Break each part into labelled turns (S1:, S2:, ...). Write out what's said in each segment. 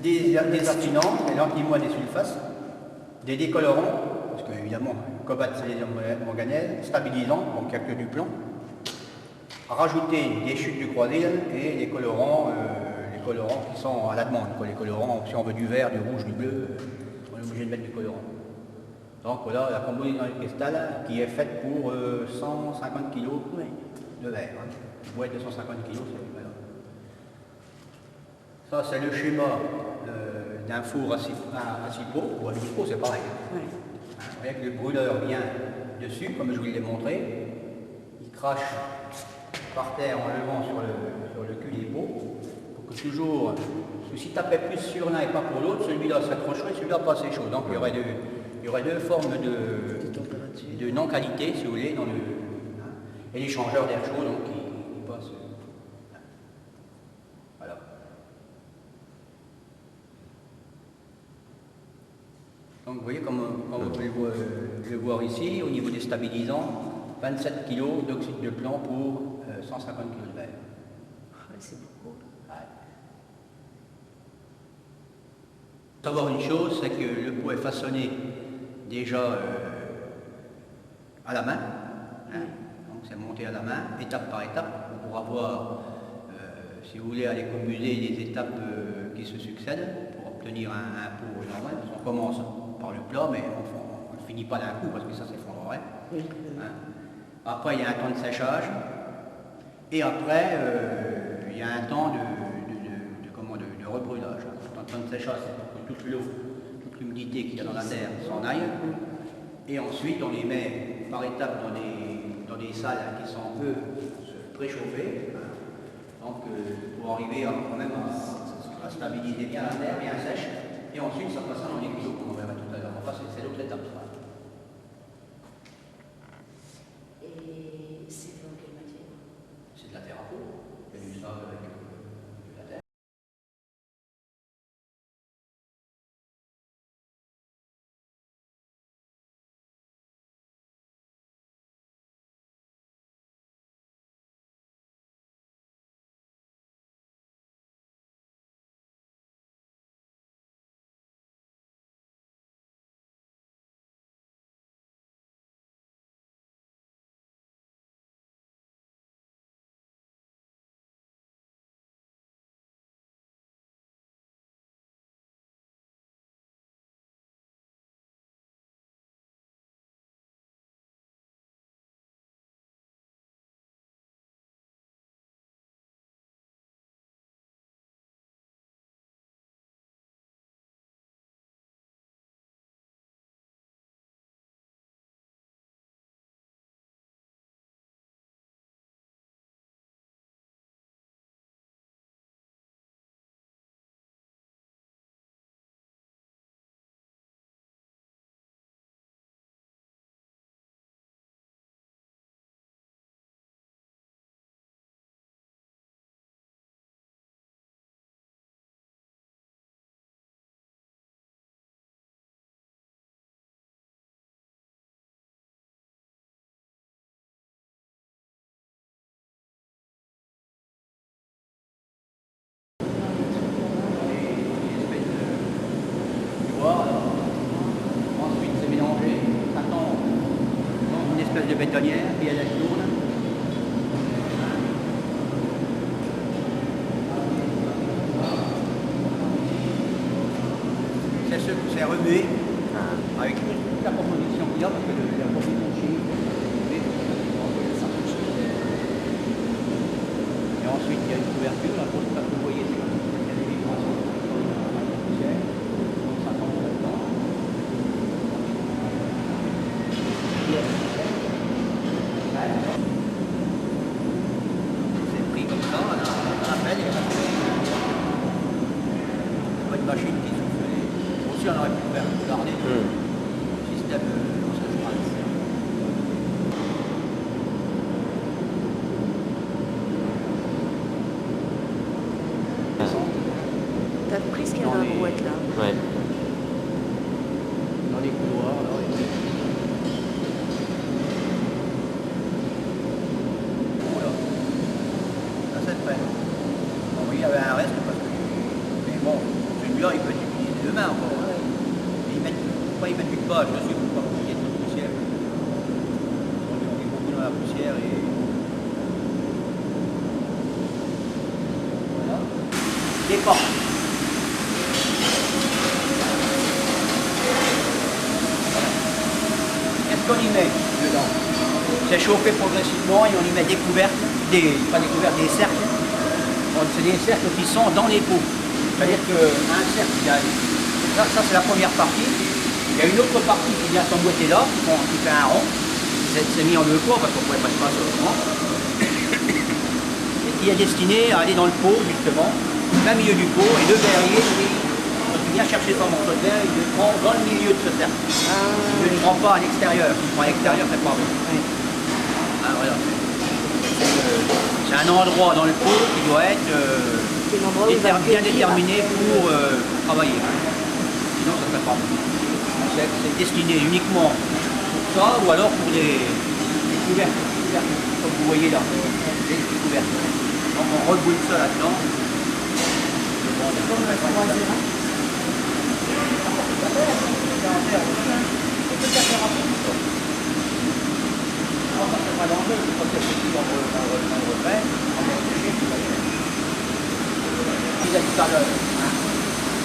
S1: des affinants, des l'antimoine et sulface, des décolorants, parce que évidemment, cobalt, sélénium, manganèse, stabilisant, donc il n'y a que du plomb. Rajouter des chutes du croisille et les colorants qui sont à la demande. Les colorants, si on veut du vert, du rouge, du bleu, on est obligé de mettre du colorant. Donc voilà la composition du cristal qui est faite pour 150 kg de verre. Une boîte de 150 kg, c'est voilà. Ça, c'est le schéma d'un four à cipro ou à vitraux, c'est pareil. Oui. Avec le brûleur vient dessus, comme je vous l'ai montré. Il crache par terre en levant sur le cul des pots, pour que toujours, si tu tapais plus sur l'un et pas pour l'autre, celui-là s'accrocherait, celui-là pas assez chaud. Donc il y aurait deux formes de non-qualité, si vous voulez, dans et l'échangeur d'air chaud, donc qui passe. Voilà. Donc vous voyez, comme vous pouvez le voir ici, au niveau des stabilisants, 27 kg d'oxyde de plomb pour 150 kg de verre.
S2: C'est beaucoup.
S1: Ouais. Savoir une chose, c'est que le pot est façonné déjà à la main. Hein. Donc c'est monté à la main, étape par étape, pour avoir, si vous voulez, aller commuser les étapes qui se succèdent pour obtenir un pot normal. On commence par le plat, mais on ne finit pas d'un coup parce que ça s'effondrerait. Oui. Hein. Après, il y a un temps de séchage, et après, il y a un temps de rebrûlage. Le temps de séchage, c'est pour que toute l'eau, toute l'humidité qu'il y a dans la terre s'en aille, et ensuite, on les met par étapes dans des salles qui sont, eux, préchauffées, donc pour arriver quand même à stabiliser bien la terre, bien sèche, et ensuite, ça passe dans les kilos, comme on verra tout à l'heure. Enfin, c'est l'autre étape.
S2: C'est dans quelle matière?
S1: C'est de la terre à peau. Il y a du sable avec de la terre. Ensuite, c'est mélangé, ça tombe dans une espèce de bétonnière, puis elle tourne. C'est remué avec toute la proposition qu'il y a, parce que la proposition chimique est et ensuite, il y a une couverture, là, pour que vous voyez, il y a des vibrations, la poussière, ça tombe là-dedans. C'est pris comme ça, on a fait, il y a pas une machine qui souffle. Aussi, on aurait pu faire garder le système ancestral.
S2: T'as pris ce qu'il y a dans la brouette là?
S3: Ouais.
S1: Dans les couloirs, là, voilà. Ça c'est prêt. Bon, oui, il y avait un reste parce que. Mais bon, celui-là, pas. Qu'est-ce qu'on y met dedans? C'est chauffé progressivement et on y met des couvercles, pas des couvercles, des cercles. C'est des cercles qui sont dans les pots. C'est-à-dire qu'un cercle, ça c'est la première partie. Il y a une autre partie qui vient s'emboîter là, qui fait un rond. C'est mis en deux fois parce qu'on ne pourrait pas se passer autrement. Et qui est destiné à aller dans le pot, justement, plein milieu du pot. Et le verrier, quand il vient chercher son morceau de verre, il le prend dans le milieu de ce cercle. Il ne le prend pas à l'extérieur. Il prend à l'extérieur, c'est pas bon. Ah, voilà. C'est un endroit dans le pot qui doit être bien déterminé pour travailler. Sinon, ça ne serait pas bon. C'est destiné uniquement pour ça ou alors pour les couvercles, comme vous voyez là, les couvercles. Donc on reboule ça là-dedans.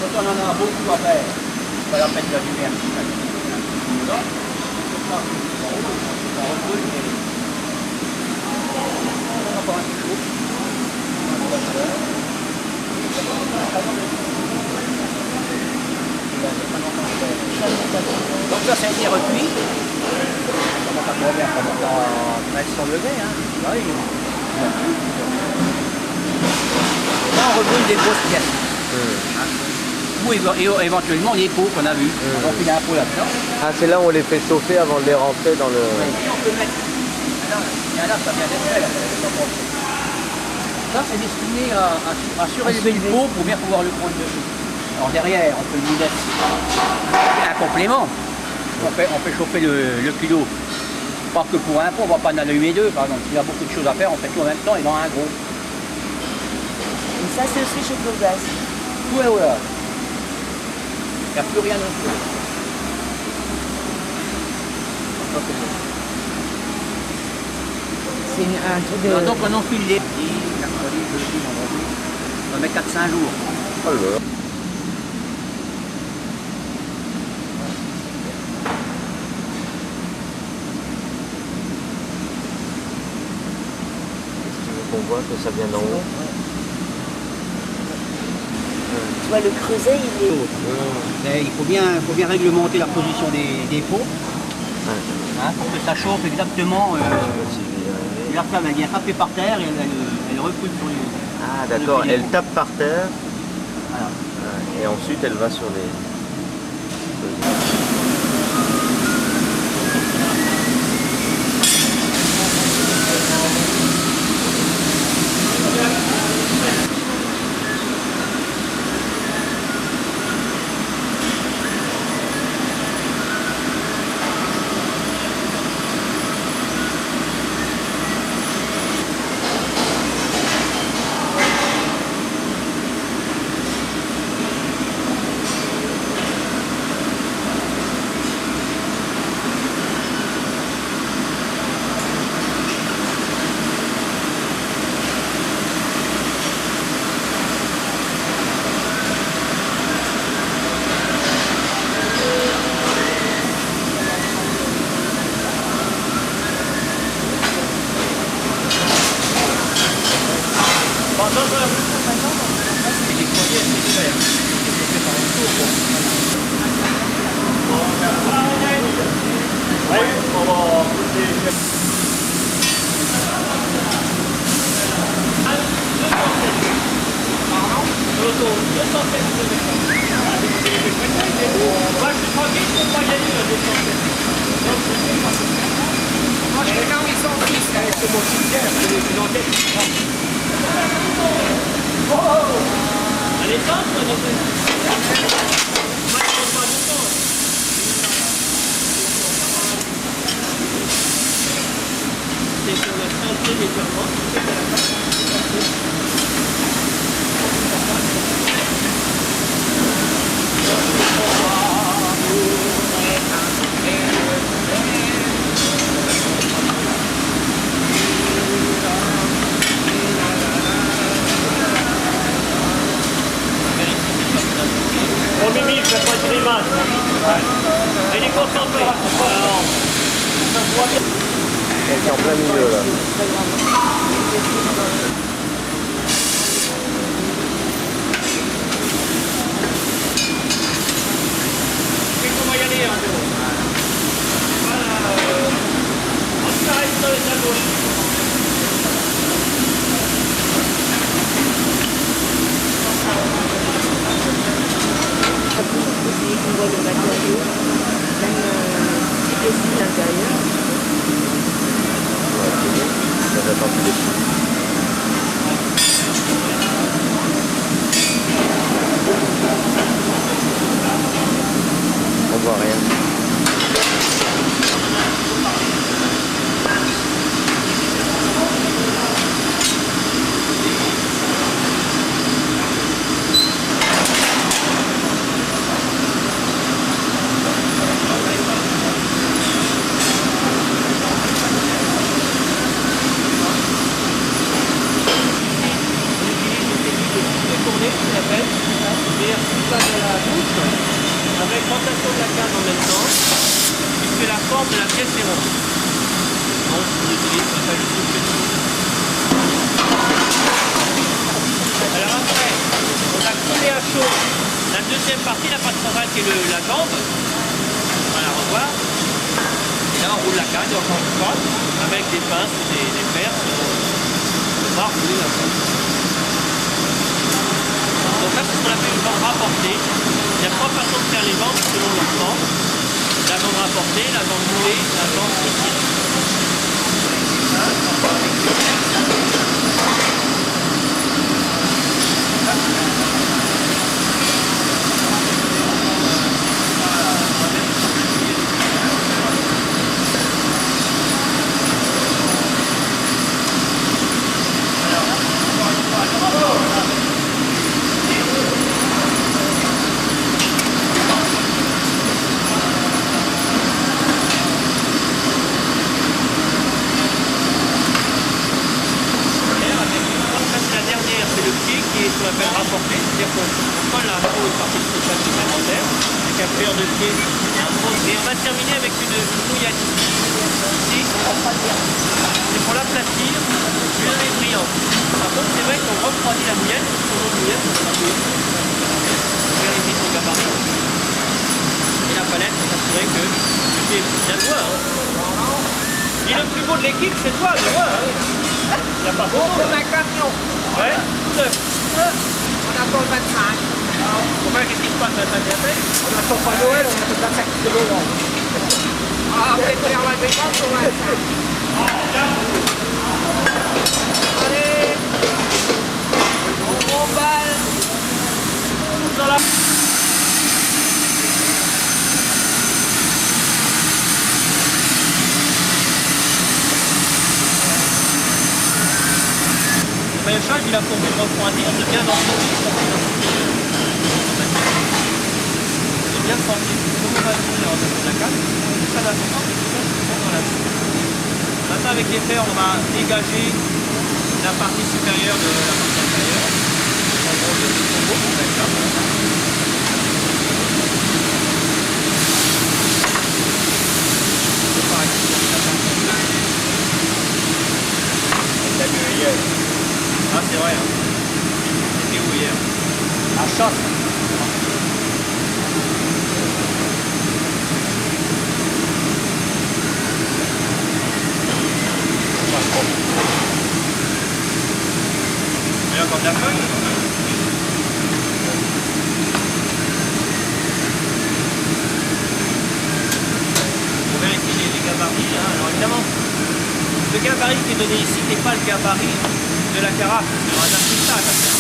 S1: Quand on en a beaucoup à faire, c'est pas la peine de la lumière. Donc ça, ça a été recuit. Ça monte à combien? Ça monte à 1300 degrés. Hein. Là, on rebrûle des grosses pièces. Ou éventuellement les pots qu'on a vus. Donc il y a un pot là-dedans.
S3: Ah, c'est là où on les fait chauffer avant de les rentrer dans le...
S1: Oui, on peut mettre... Là, ça vient d'être fait. Ça, c'est destiné à surélever le pot pour bien pouvoir le prendre dessus. Alors derrière, on peut lui mettre un complément. On fait chauffer le kilo. Pas que pour un pot, on ne va pas en allumer deux. Par exemple, s'il y a beaucoup de choses à faire, on fait tout en même temps et dans un gros.
S2: Et ça, c'est aussi chauffe au gaz.
S1: Ouais, voilà. Il n'y a plus rien non plus.
S2: C'est un truc de...
S1: Donc on enfile les petits, mercredi, jeudi, vendredi. On met 4-5 jours.
S3: Alors. Est-ce que tu veux qu'on voit que ça vient d'en haut?
S2: Tu vois, le creuset, il est...
S1: Il faut bien réglementer la position des pots, hein, pour que ça chauffe exactement. La flamme, elle vient taper par terre et elle recule sur les...
S3: Ah d'accord, elle tape par terre.
S1: Voilà.
S3: Et ensuite elle va sur les...
S4: Il est concentré. Alors,
S3: Donc en plein milieu là.
S4: on va y aller en gros. Voilà. On s'arrête dans les tableaux.
S2: Essayer qu'on voit le matériau, même type aussi l'intérieur.
S3: Ouais, c'est bien. Ça va pas plus dessus. On voit rien.
S4: Avec rotation de la case en même temps, qui fait la forme de la pièce zéro. Donc on utilise ça juste une petite. Alors après, on a collé à chaud la deuxième partie, la partie centrale qui est la jambe. On va la revoir. Et là on roule la cage encore une fois, avec des pinces ou des fers. On va rouler la jambe. Donc là c'est ce qu'on appelle une jambe rapportée. Il y a trois façons de faire les jambes selon leur forme. La jambe rapportée, la jambe moulée, la jambe étirée. Rapporté, c'est-à-dire qu'on colle la peau une partie de surface supplémentaire, un capteur de pied et on va terminer avec une mouillette ici, c'est pour l'aplatir, lui donner brillante. Par contre c'est vrai qu'on refroidit la mouillette, son nom de mouillette, on vérifie son gabarit et la palette pour s'assurer que tout est bien loin. Il est le plus beau de l'équipe, c'est toi, de loin. Il n'y a pas beaucoup.
S5: C'est un camion.
S4: Ouais, tout neuf.
S5: On attend le 25.
S4: Pourquoi qu'est-ce qui se passe à Saint-Germain?
S5: On attend pas Noël, on attend 25 kg. Ah, peut-être faire la vacances au 25. Allez, on remballe.
S4: Dans la... Mais le chat, il a pour but de refroidir, de bien ventiler. De bien former. Comme on va tourner la rotation de la cale, c'est très important que tout ça se fasse dans la bouche. Maintenant, avec les fers, on va dégager la partie supérieure de la partie inférieure. En gros, le combo, on va être là. C'est pareil.
S3: T'as vu hier.
S4: Ah, c'est vrai. Hein. C'était où hier? À chasse. Mais là, comme la feuille. Pour vérifier les gabarits. Hein. Alors évidemment, le gabarit qui est donné ici n'est pas le gabarit de la carafe, il y aura un cristal à faire.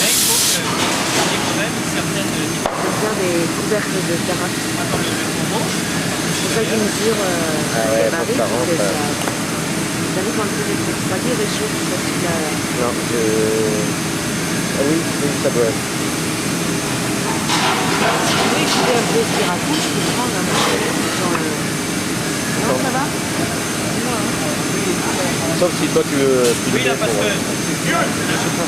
S4: Mais il faut qu'il y ait quand même une certaine différence.
S2: On peut faire des couvercles de carafe.
S4: Attends, le combo.
S2: C'est pour ça qu'ils mesurent
S3: ouais,
S2: gabarit,
S3: faut que ça rentre,
S2: Vous savez quand vous êtes refroidi, réchauffe facile à...
S3: Non, je... Ah oui, ça doit être.
S2: Si vous voulez couper un peu de carafe, je peux prendre un machin dans le... Non, ça va? Non,
S3: Sauf si toi tu veux...
S4: Oui, là, parce que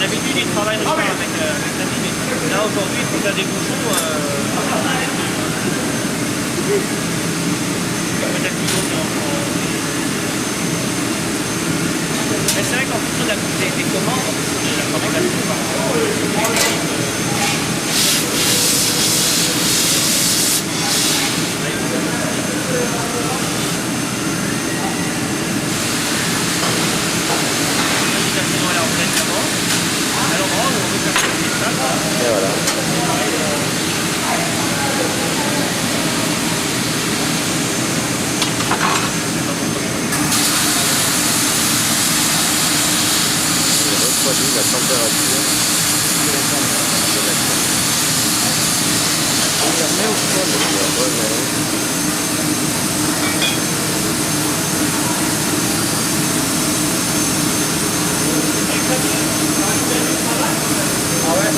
S4: d'habitude, il travaille avec la vie, mais là, aujourd'hui, il faut qu'il y a des bouchons. Peut-être qu'ils ont mais c'est vrai qu'en fonction des commandes, la
S3: Et voilà. Il refroidit la température de l'action. Il remet au sol. Il remet.
S1: Ah ouais.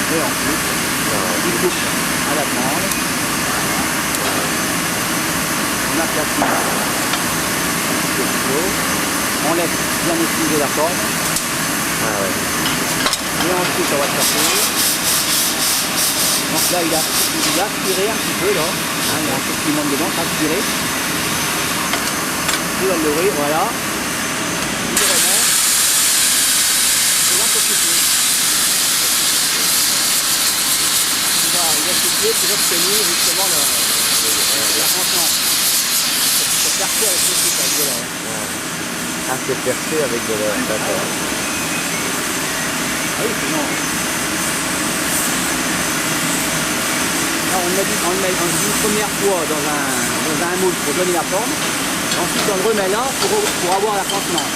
S1: Et ensuite, il coupe à la demande. On aplatit un petit peu plus haut. On laisse bien épuiser la forme.
S3: Ah ouais.
S1: Et ensuite, on va sortir. Donc là, il a aspiré un petit peu, là. Hein, il y a un peu qui monte dedans, aspiré. Il va l'ouvrir, voilà. Il remet. Et là, c'est fini. Il va souffler pour obtenir justement la conscience. C'est percé avec le sucre, avec de l'air.
S3: Ah, c'est percé avec de l'air, d'accord.
S1: Ah oui, sinon. Là, on le met une première fois dans un moule pour donner la forme. Ensuite, on le remet là pour avoir la consonance.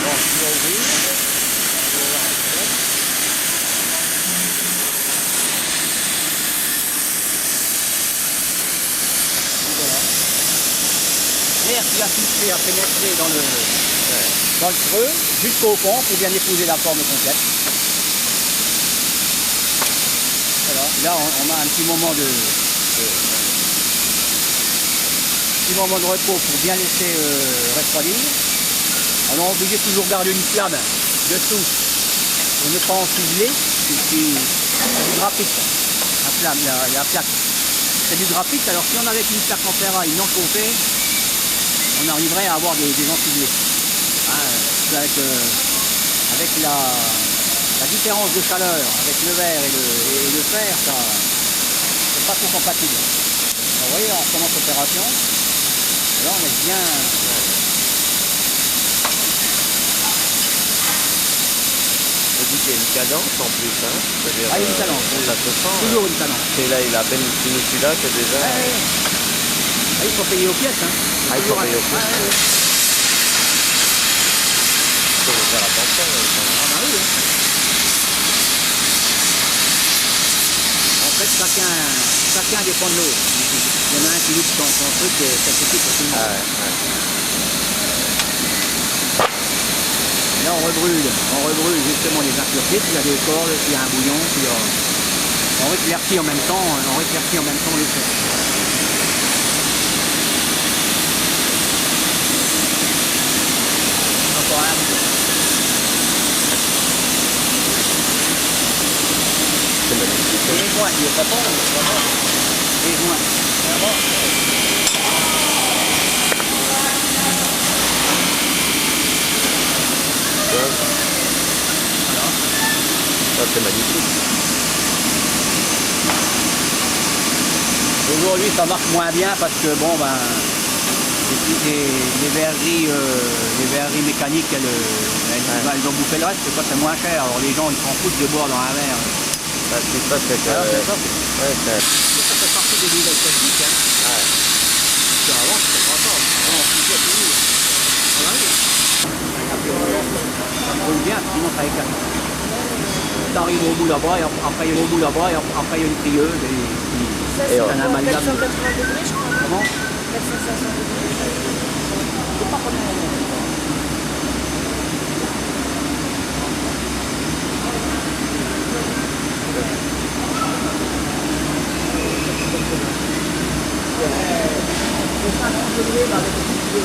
S1: Bon, on va ouvrir. L'air qui a filtré a pénétré dans le creux jusqu'au fond pour bien épouser la forme complète. Voilà. Là on a un petit moment de repos pour bien laisser refroidir. Alors on est obligé de toujours garder une flamme dessous pour ne pas en ciseler. C'est du graphite, la plaque. C'est du graphite, alors si on avait une plaque en ferraille non chauffée, on arriverait à avoir des enciselés. Hein, avec la différence de chaleur avec le verre et le fer, ça c'est pas trop compatible. Alors, vous voyez, on commence l'opération. Là on est bien.
S3: On dit qu'il y a une cadence en plus, hein. C'est-à-dire,
S1: Ah, il y a une cadence.
S3: ça se sent.
S1: Toujours une cadence.
S3: C'est là, il a à peine fini celui-là que déjà.
S1: Ah, il faut payer aux pièces. Hein.
S3: Ah, il faut payer aux pièces. Il faut faire attention.
S1: Ah bah oui. Hein. En fait, chacun dépend de l'autre. Il y en a un qui loupe son truc et ça suffit pour tout le monde.
S3: Ah, ouais.
S1: Là, on rebrûle justement les impuretés. S'il y a des cordes, s'il y a un bouillon, on réclaircit en même temps le fait. Encore un.
S3: C'est magnifique.
S1: Les joints, il est pas bon, les joints.
S3: ça. Ça, c'est magnifique.
S1: Aujourd'hui, ça marche moins bien parce que bon, ben, les verreries mécaniques, elles ont bouffé le reste, c'est quoi, c'est moins cher. Alors les gens, ils s'en foutent de boire dans un verre.
S3: Ah, c'est ça, c'est que...
S1: Alors, c'est ça.
S3: Ouais,
S1: Ça fait partie des nouvelles techniques. Hein.
S3: ouais.
S1: Avant, c'était pas ça. Avant, on poussait tout. Ça brûle bien, sinon ça éclate. T'arrives au bout là-bas, et après il y a au bout là-bas, et après il y a une trieuse.
S2: Ça,
S3: Et
S2: c'est
S3: on-
S1: un amalgame.
S2: 480 degrés, je crois.
S1: Comment
S2: 400-500 degrés. Je sais pas combien on est. C'est 50 degrés avec un petit peu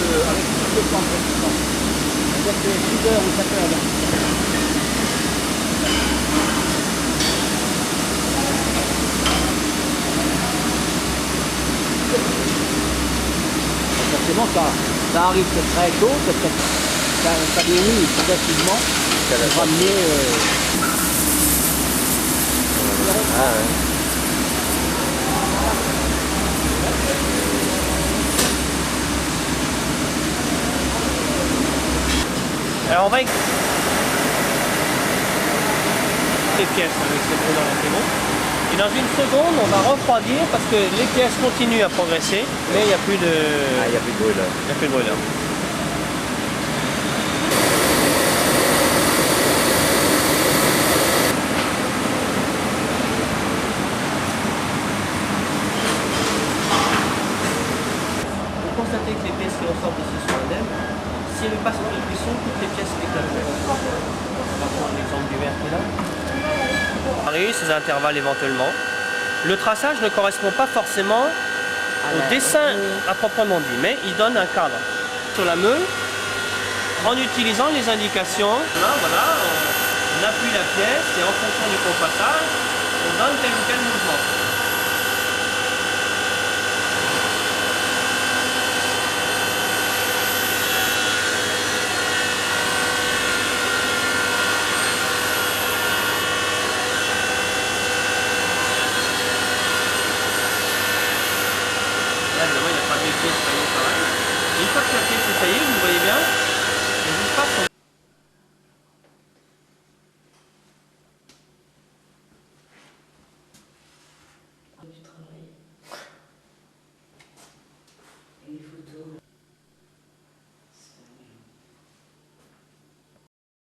S2: de compression. C'est-à-dire que 6 heures ou 7 heures. Forcément, ça arrive très tôt, ça diminue progressivement pour ramener.
S3: Ah, ouais.
S4: Alors on va les pièces avec ces brûlants là, c'est bon. Et dans une seconde, on va refroidir parce que les pièces continuent à progresser, mais il n'y a plus de...
S3: Ah, il n'y a plus de brûleur.
S4: Il n'y a plus de brûleur. Vous constatez que les pièces qui ressortent ici sont indemnes. Si elles passent en cuisson, toutes les pièces éclatent. On va prendre l'exemple du verre qui est là. Varie ces intervalles éventuellement. Le traçage ne correspond pas forcément au dessin à proprement dit, mais il donne un cadre sur la meule en utilisant les indications. Là, voilà, on appuie la pièce et en fonction du compassage, on donne tel ou tel mouvement.